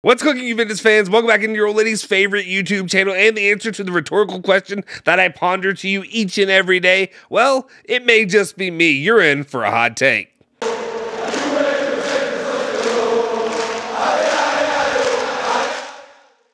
What's cooking, Juventus fans? Welcome back into your old lady's favorite YouTube channel and the answer to the rhetorical question that I ponder to you each and every day. Well, it may just be me. You're in for a hot take.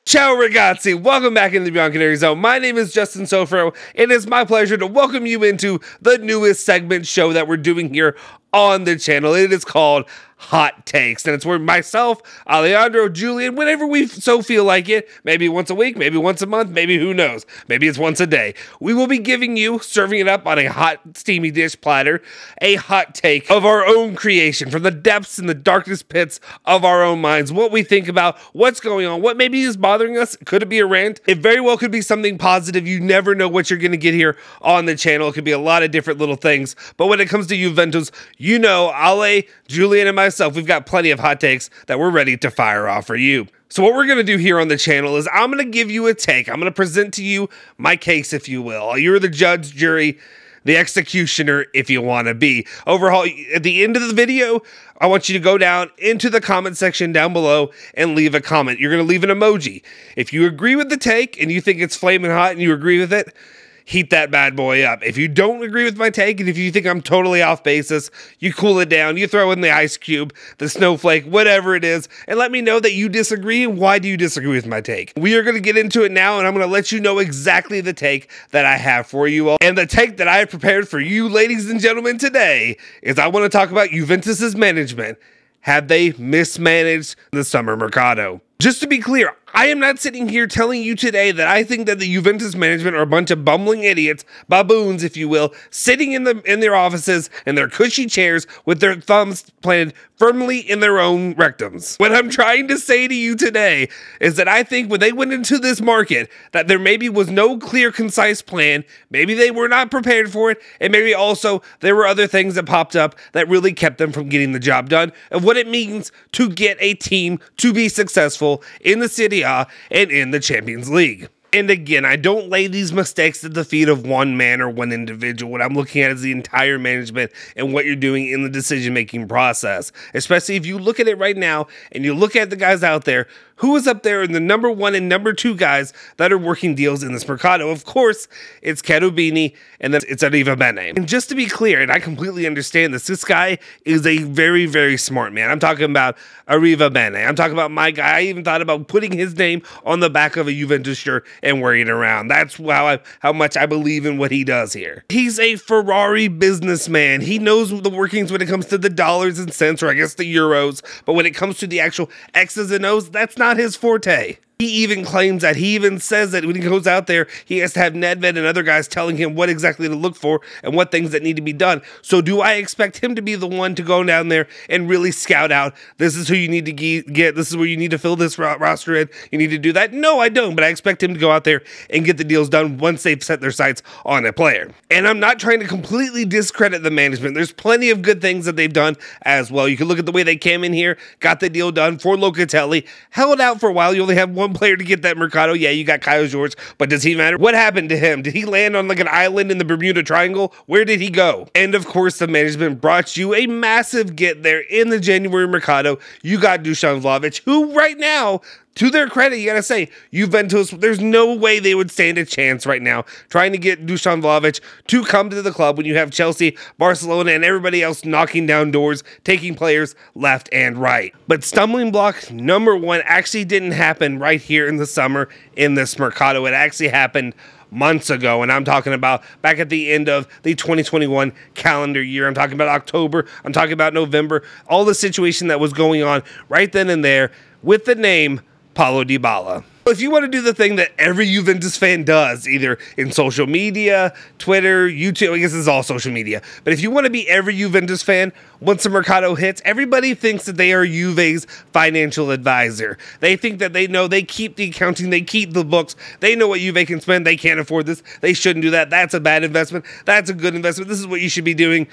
Ciao ragazzi, welcome back into the Beyond Canary Zone. My name is Justin Sofro, and it's my pleasure to welcome you into the newest segment show that we're doing here on the channel. It is called Hot Takes, and it's where myself, Alejandro, Julian, whenever we so feel like it, maybe once a week, maybe once a month, maybe who knows, maybe it's once a day, we will be giving you, serving it up on a hot, steamy dish platter, a hot take of our own creation from the depths and the darkest pits of our own minds, what we think about, what's going on, what maybe is bothering us. Could it be a rant? It very well could be something positive. You never know what you're going to get here on the channel. It could be a lot of different little things, but when it comes to Juventus, you know, Ale, Julian, and myself, we've got plenty of hot takes that we're ready to fire off for you. So what we're going to do here on the channel is I'm going to give you a take. I'm going to present to you my case, if you will. You're the judge, jury, the executioner, if you want to be. Overall, at the end of the video, I want you to go down into the comment section down below and leave a comment. You're going to leave an emoji. If you agree with the take and you think it's flaming hot and you agree with it, heat that bad boy up. If you don't agree with my take, and if you think I'm totally off basis, you cool it down, you throw in the ice cube, the snowflake, whatever it is, and let me know that you disagree and why do you disagree with my take. We are going to get into it now, and I'm going to let you know exactly the take that I have for you all. And the take that I have prepared for you, ladies and gentlemen, today is I want to talk about Juventus's management. Have they mismanaged the summer mercado? Just to be clear, I am not sitting here telling you today that I think that the Juventus management are a bunch of bumbling idiots, baboons, if you will, sitting in their offices in their cushy chairs with their thumbs planted firmly in their own rectums. What I'm trying to say to you today is that I think when they went into this market that there maybe was no clear, concise plan, maybe they were not prepared for it, and maybe also there were other things that popped up that really kept them from getting the job done of what it means to get a team to be successful in the Serie A and in the Champions League. And again, I don't lay these mistakes at the feet of one man or one individual. What I'm looking at is the entire management and what you're doing in the decision-making process. Especially if you look at it right now and you look at the guys out there, who is up there in the number one and number two guys that are working deals in this mercado? Of course, it's Cherubini and then it's Arriva Bene. And just to be clear, and I completely understand this guy is a very, very smart man. I'm talking about Arriva Bene. I'm talking about my guy. I even thought about putting his name on the back of a Juventus shirt and wearing it around. That's how much I believe in what he does here. He's a Ferrari businessman. He knows the workings when it comes to the dollars and cents, or I guess the euros, but when it comes to the actual X's and O's, that's not his forte. He even claims that, he even says that when he goes out there, he has to have Nedved and other guys telling him what exactly to look for and what things that need to be done. So do I expect him to be the one to go down there and really scout out, this is who you need to get, this is where you need to fill this roster in, you need to do that? No, I don't, but I expect him to go out there and get the deals done once they've set their sights on a player. And I'm not trying to completely discredit the management. There's plenty of good things that they've done as well. You can look at the way they came in here, got the deal done for Locatelli, held out for a while. You only have one player to get that mercado. Yeah, you got Kyle George, but does he matter? What happened to him? Did he land on like an island in the Bermuda Triangle? Where did he go? And of course, the management brought you a massive get there in the January mercado. You got Dusan Vlahovic, who right now, to their credit, you gotta say, Juventus, there's no way they would stand a chance right now trying to get Dusan Vlahovic to come to the club when you have Chelsea, Barcelona, and everybody else knocking down doors, taking players left and right. But stumbling block number one actually didn't happen right here in the summer in this mercado. It actually happened months ago, and I'm talking about back at the end of the 2021 calendar year. I'm talking about October. I'm talking about November. All the situation that was going on right then and there with the name Paulo Dybala. If you want to do the thing that every Juventus fan does, either in social media, Twitter, YouTube, I guess it's all social media, but if you want to be every Juventus fan, once the mercado hits, everybody thinks that they are Juve's financial advisor. They think that they know, they keep the accounting, they keep the books, they know what Juve can spend, they can't afford this, they shouldn't do that, that's a bad investment, that's a good investment, this is what you should be doing.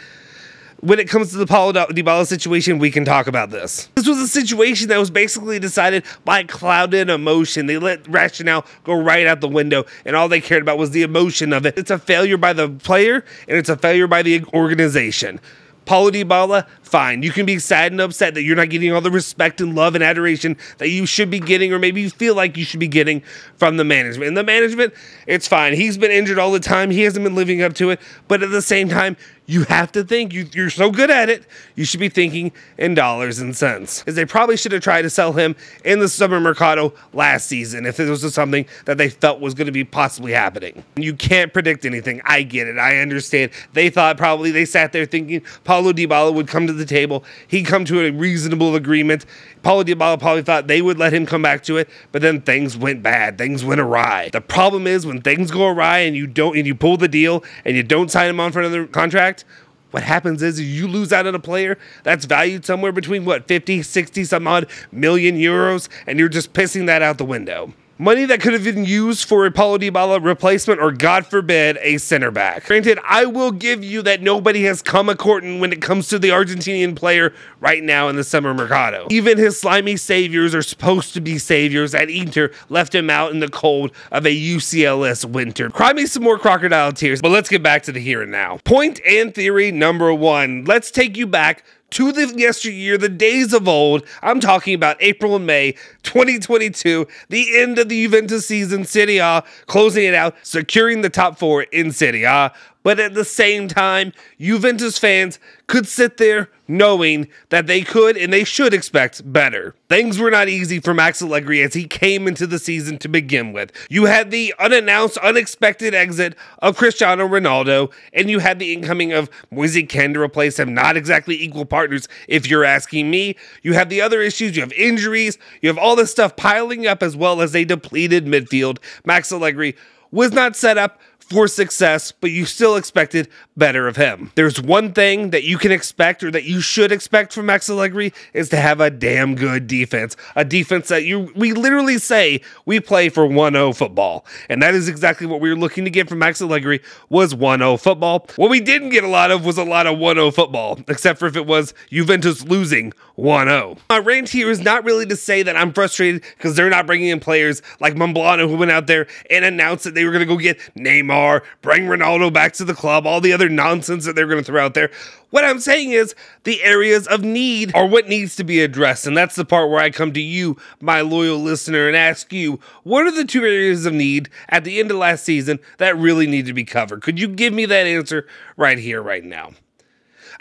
When it comes to the Paulo Dybala situation, we can talk about this. This was a situation that was basically decided by clouded emotion. They let rationale go right out the window, and all they cared about was the emotion of it. It's a failure by the player, and it's a failure by the organization. Paulo Dybala, fine. You can be sad and upset that you're not getting all the respect and love and adoration that you should be getting, or maybe you feel like you should be getting from the management. And the management, it's fine. He's been injured all the time. He hasn't been living up to it. But at the same time, you have to think. You're so good at it, you should be thinking in dollars and cents. Because they probably should have tried to sell him in the summer mercado last season if it was something that they felt was going to be possibly happening. You can't predict anything. I get it. I understand. They sat there thinking Paulo Dybala would come to the table. He'd come to a reasonable agreement. Paulo Dybala probably thought they would let him come back to it, but then things went bad. Things went awry. The problem is when things go awry and you pull the deal and you don't sign him on for another contract, what happens is you lose out on a player that's valued somewhere between, 50, 60 some odd million euros, and you're just pissing that out the window. Money that could have been used for a Paulo Dybala replacement or, God forbid, a center back. Granted, I will give you that nobody has come a courting when it comes to the Argentinian player right now in the summer mercado. Even his slimy saviors are supposed to be saviors at Inter left him out in the cold of a UCLS winter. Cry me some more crocodile tears, but let's get back to the here and now. Point and theory number one. Let's take you back to the yesteryear, the days of old. I'm talking about April and May 2022, the end of the Juventus season, Serie A, closing it out, securing the top 4 in Serie A. But at the same time, Juventus fans could sit there knowing that they could and they should expect better. Things were not easy for Max Allegri as he came into the season to begin with. You had the unannounced, unexpected exit of Cristiano Ronaldo, and you had the incoming of Moise Kean to replace him. Not exactly equal partners, if you're asking me. You have the other issues. You have injuries. You have all this stuff piling up, as well as a depleted midfield. Max Allegri was not set up for success, but you still expected better of him. There's one thing that you can expect, or that you should expect from Max Allegri, is to have a damn good defense. A defense that we literally say we play for 1-0 football. And that is exactly what we were looking to get from Max Allegri, was 1-0 football. What we didn't get a lot of was a lot of 1-0 football, except for if it was Juventus losing 1-0. My rant here is not really to say that I'm frustrated because they're not bringing in players like Momblano, who went out there and announced that they were going to go get Neymar, bring Ronaldo back to the club, all the other nonsense that they're going to throw out there. What I'm saying is the areas of need are what needs to be addressed, and that's the part where I come to you, my loyal listener, and ask you, what are the 2 areas of need at the end of last season that really need to be covered? Could you give me that answer right here, right now?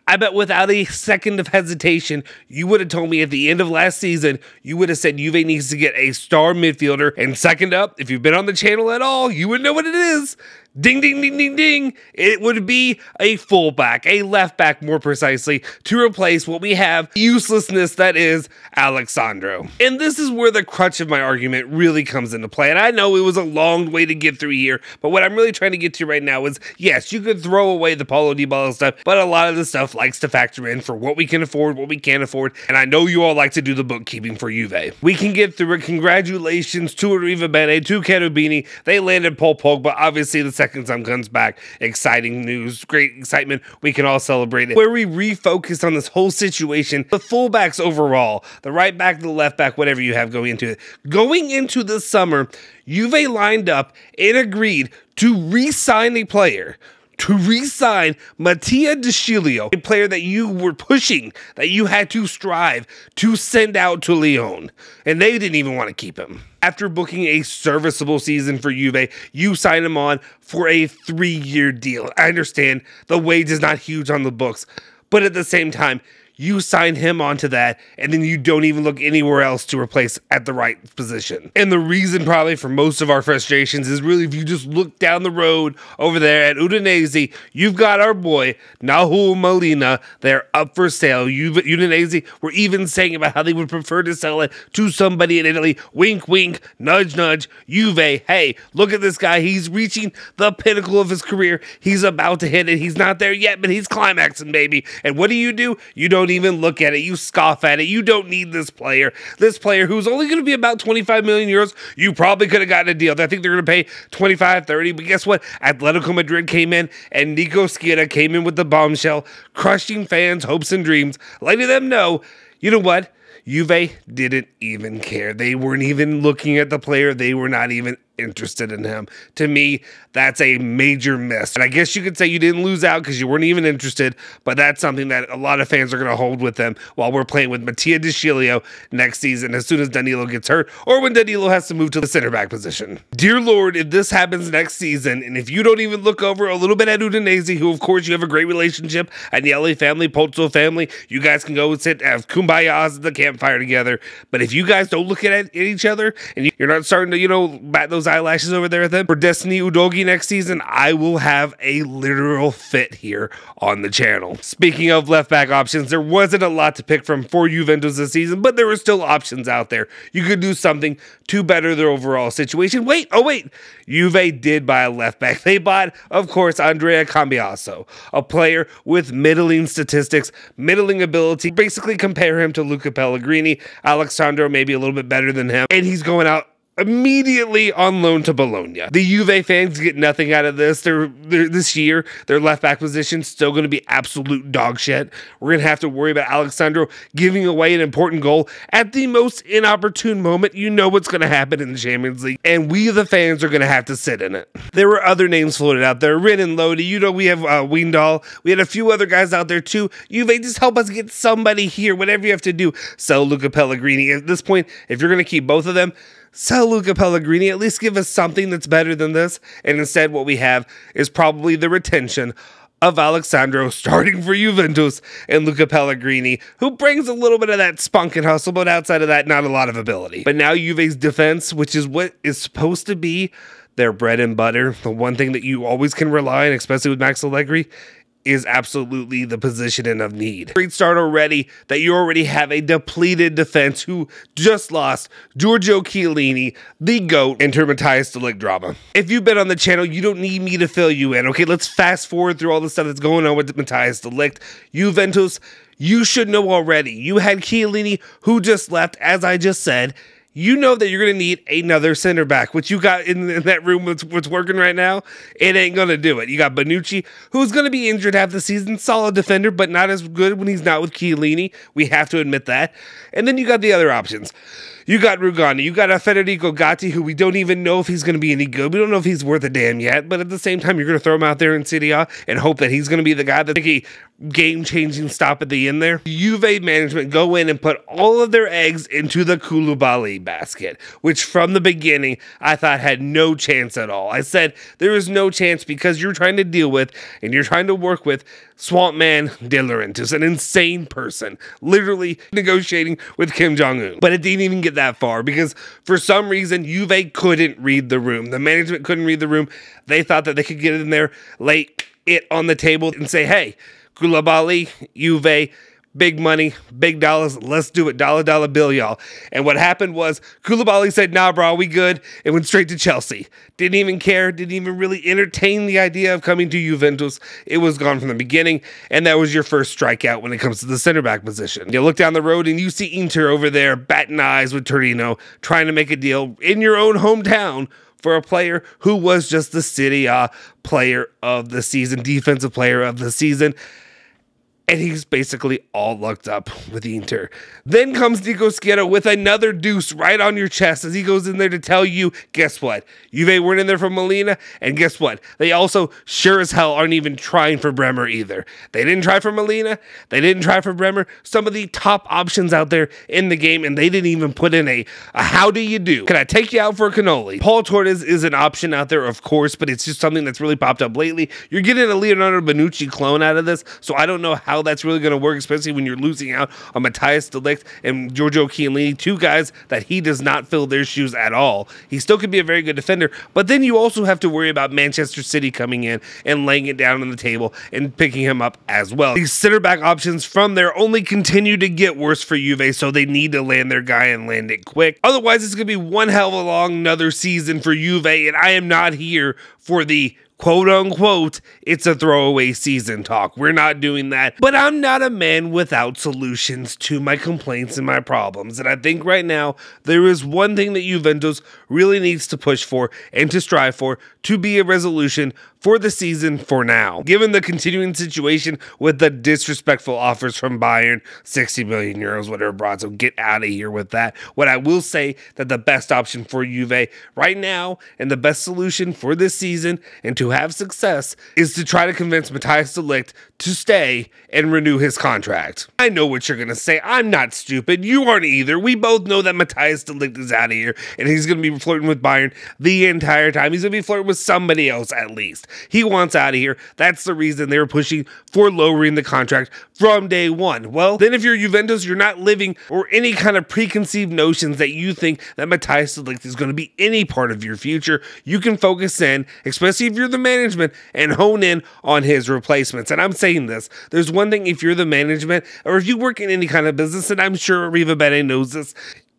I bet without a second of hesitation, you would have told me at the end of last season, you would have said Juve needs to get a star midfielder. And second up, if you've been on the channel at all, you would know what it is. Ding, ding, ding, ding, ding. It would be a fullback, a left back more precisely, to replace what we have, uselessness that is Alexandro. And this is where the crutch of my argument really comes into play. And I know it was a long way to get through here, but what I'm really trying to get to right now is, yes, you could throw away the Paulo Dybala stuff, but a lot of the stuff likes to factor in for what we can afford, what we can't afford. And I know you all like to do the bookkeeping for Juve. We can get through it. Congratulations to Arriva Bene, to Cherubini. They landed Paul Pogba. Obviously, the second time comes back. Exciting news, great excitement. We can all celebrate it. Where we refocus on this whole situation, the fullbacks overall, the right back, the left back, whatever you have going into it. Going into the summer, Juve lined up and agreed to re-sign a player. To re-sign Mattia De Sciglio, a player that you were pushing, that you had to strive to send out to Lyon. And they didn't even want to keep him. After booking a serviceable season for Juve, you sign him on for a 3-year deal. I understand the wage is not huge on the books, but at the same time, you sign him onto that, and then you don't even look anywhere else to replace at the right position. And the reason probably for most of our frustrations is really if you just look down the road over there at Udinese, you've got our boy, Nahuel Molina, they're up for sale. Udinese were even saying about how they would prefer to sell it to somebody in Italy. Wink, wink, nudge, nudge. Juve, hey, look at this guy. He's reaching the pinnacle of his career. He's about to hit it. He's not there yet, but he's climaxing, baby. And what do? You don't even look at it. You scoff at it. You don't need this player. This player who's only going to be about 25 million euros. You probably could have gotten a deal. I think they're going to pay 25, 30. But guess what? Atletico Madrid came in and Nico Schira came in with the bombshell, crushing fans' hopes and dreams, letting them know, you know what? Juve didn't even care. They weren't even looking at the player. They were not even interested in him. To me, that's a major miss. And I guess you could say you didn't lose out because you weren't even interested, but that's something that a lot of fans are going to hold with them while we're playing with Mattia De Sciglio next season as soon as Danilo gets hurt or when Danilo has to move to the center back position. Dear Lord, if this happens next season, and if you don't even look over a little bit at Udinese, who of course you have a great relationship, and the LA family, Pozzo family, you guys can go and sit have kumbayas at the campfire together. But if you guys don't look at each other and you're not starting to, bat those eyelashes over there at them for Destiny Udogie next season, I will have a literal fit here on the channel. Speaking of left back options, there wasn't a lot to pick from for Juventus this season, but there were still options out there. You could do something to better their overall situation. Wait, Juve did buy a left back. They bought, of course, Andrea Cambiaso, a player with middling statistics, middling ability. Basically compare him to Luca Pellegrini. Alexandro maybe a little bit better than him, and he's going out immediately on loan to Bologna. The Juve fans get nothing out of this. This year, their left back position is still going to be absolute dog shit. We're going to have to worry about Alexandro giving away an important goal at the most inopportune moment. You know what's going to happen in the Champions League, and we, the fans, are going to have to sit in it. There were other names floated out there. Rin and Lodi. We have Weendal. We had a few other guys out there too. Juve, just help us get somebody here. Whatever you have to do. Sell Luca Pellegrini. At this point, if you're going to keep both of them, sell Luca Pellegrini, at least give us something that's better than this. And instead, what we have is probably the retention of Alexandro starting for Juventus and Luca Pellegrini, who brings a little bit of that spunk and hustle, but outside of that, not a lot of ability. But now Juve's defense, which is what is supposed to be their bread and butter, the one thing that you always can rely on, especially with Max Allegri, is absolutely the position of need. Great start already that you already have a depleted defense who just lost Giorgio Chiellini, the GOAT, enter Matthias de Ligt drama. If you've been on the channel, you don't need me to fill you in. Okay, let's fast forward through all the stuff that's going on with Matthias de Ligt. Juventus, you should know already. You had Chiellini who just left, as I just said. You know that you're going to need another center back, which you got in that room what's working right now. It ain't going to do it. You got Bonucci, who's going to be injured half the season. Solid defender, but not as good when he's not with Chiellini. We have to admit that. And then you got the other options. You got Rugani. You got a Federico Gatti, who we don't even know if he's going to be any good. We don't know if he's worth a damn yet. But at the same time, you're going to throw him out there in Serie A and hope that he's going to be the guy that make a game-changing stop at the end there. Juve management go in and put all of their eggs into the Koulibaly basket, which from the beginning I thought had no chance at all. I said there is no chance because you're trying to deal with and you're trying to work with Swamp Man De Laurentiis, an insane person, literally negotiating with Kim Jong-un. But it didn't even get that far because for some reason Juve couldn't read the room. The management couldn't read the room. They thought that they could get in there, lay it on the table and say, hey, Koulibaly, Juve, big money, big dollars, let's do it, dollar bill, y'all. And what happened was Koulibaly said, nah, bro, we good, and went straight to Chelsea. Didn't even care, didn't even really entertain the idea of coming to Juventus. It was gone from the beginning, and that was your first strikeout when it comes to the center back position. You look down the road and you see Inter over there batting eyes with Torino, trying to make a deal in your own hometown for a player who was just the Serie A player of the season, defensive player of the season. And he's basically all lucked up with Inter. Then comes Nico Schietto with another deuce right on your chest as he goes in there to tell you, guess what? Juve weren't in there for Molina, and guess what? They also sure as hell aren't even trying for Bremer either. They didn't try for Molina. They didn't try for Bremer. Some of the top options out there in the game, and they didn't even put in a how do you do? Can I take you out for a cannoli? Paul Torres is an option out there, of course, but it's just something that's really popped up lately. You're getting a Leonardo Bonucci clone out of this, so I don't know how that's really going to work, especially when you're losing out on Matthias de Ligt and Giorgio Chiellini, two guys that he does not fill their shoes at all. He still could be a very good defender, but then you also have to worry about Manchester City coming in and laying it down on the table and picking him up as well. These center back options from there only continue to get worse for Juve, so they need to land their guy and land it quick. Otherwise, it's going to be one hell of a long another season for Juve, and I am not here for the quote unquote, it's a throwaway season talk. We're not doing that. But I'm not a man without solutions to my complaints and my problems. And I think right now there is one thing that Juventus really needs to push for and to strive for to be a resolution for the season for now. Given the continuing situation with the disrespectful offers from Bayern, 60 million euros, whatever, Brazzo, get out of here with that. What I will say that the best option for Juve right now and the best solution for this season and to have success is to try to convince Matthias de Ligt to stay and renew his contract. I know what you're going to say. I'm not stupid. You aren't either. We both know that Matthias de Ligt is out of here and he's going to be flirting with Bayern the entire time. He's going to be flirting with somebody else at least. He wants out of here. That's the reason they're pushing for lowering the contract from day one. Well, then if you're Juventus, you're not living or any kind of preconceived notions that you think that Matthias de Ligt is going to be any part of your future. You can focus in, especially if you're the management, and hone in on his replacements. And I'm saying this, there's one thing if you're the management or if you work in any kind of business, and I'm sure Riva Bene knows this,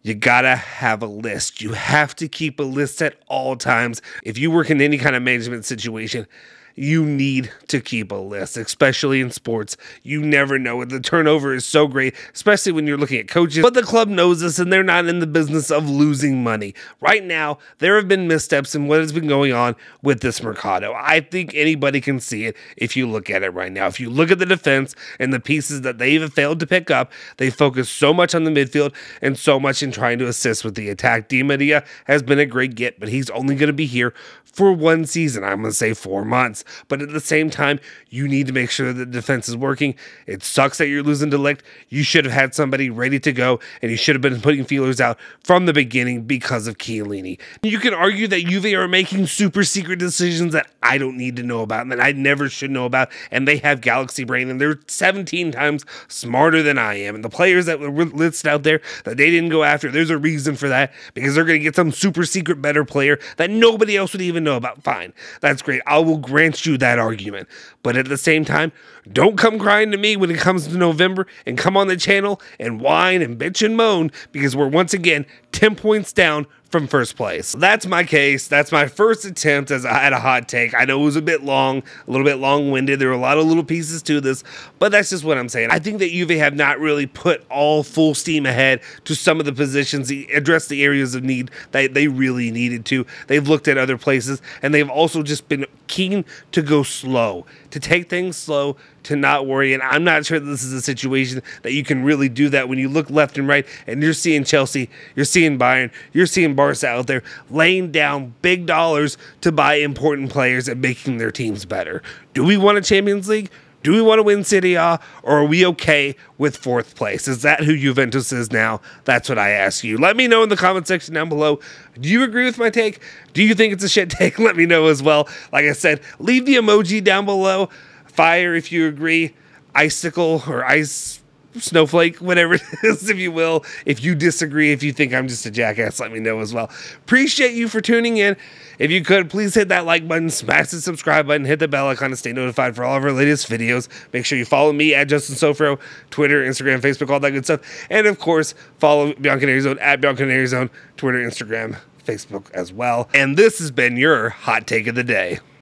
you gotta have a list. You have to keep a list at all times. If you work in any kind of management situation, you need to keep a list, especially in sports. You never know. The turnover is so great, especially when you're looking at coaches. But the club knows this, and they're not in the business of losing money. Right now, there have been missteps in what has been going on with this Mercado. I think anybody can see it if you look at it right now. If you look at the defense and the pieces that they have failed to pick up, they focus so much on the midfield and so much in trying to assist with the attack. Di Maria has been a great get, but he's only going to be here for one season. I'm going to say 4 months. But at the same time, you need to make sure that the defense is working. It sucks that you're losing de Ligt. You should have had somebody ready to go, and you should have been putting feelers out from the beginning because of Chiellini. You can argue that Juve are making super secret decisions that I don't need to know about and that I never should know about, and they have galaxy brain, and they're 17 times smarter than I am. And the players that were listed out there that they didn't go after, there's a reason for that, because they're going to get some super secret better player that nobody else would even know about. Fine, that's great. I will grant you that argument. But at the same time, don't come crying to me when it comes to November and come on the channel and whine and bitch and moan, because we're once again 10 points down from first place. That's my case. That's my first attempt as I had a hot take. I know it was a bit long, a little bit long-winded. There were a lot of little pieces to this, but that's just what I'm saying. I think that Juve have not really put all full steam ahead to some of the positions, address the areas of need that they really needed to. They've looked at other places, and they've also just been keen to go slow, to take things slow, to not worry. And I'm not sure that this is a situation that you can really do that when you look left and right and you're seeing Chelsea, you're seeing Bayern, you're seeing Barca out there laying down big dollars to buy important players and making their teams better. Do we want a Champions League? Do we want to win Serie A, or are we okay with fourth place? Is that who Juventus is now? That's what I ask you. Let me know in the comment section down below. Do you agree with my take? Do you think it's a shit take? Let me know as well. Like I said, leave the emoji down below. Fire if you agree. Icicle or ice snowflake, whatever it is, if you will. If you disagree, if you think I'm just a jackass, let me know as well. Appreciate you for tuning in. If you could, please hit that like button, smash the subscribe button, hit the bell icon to stay notified for all of our latest videos. Make sure you follow me at Justin Sofro, Twitter, Instagram, Facebook, all that good stuff. And of course, follow Bianconeri Zone at Bianconeri Zone, Twitter, Instagram, Facebook as well. And this has been your hot take of the day.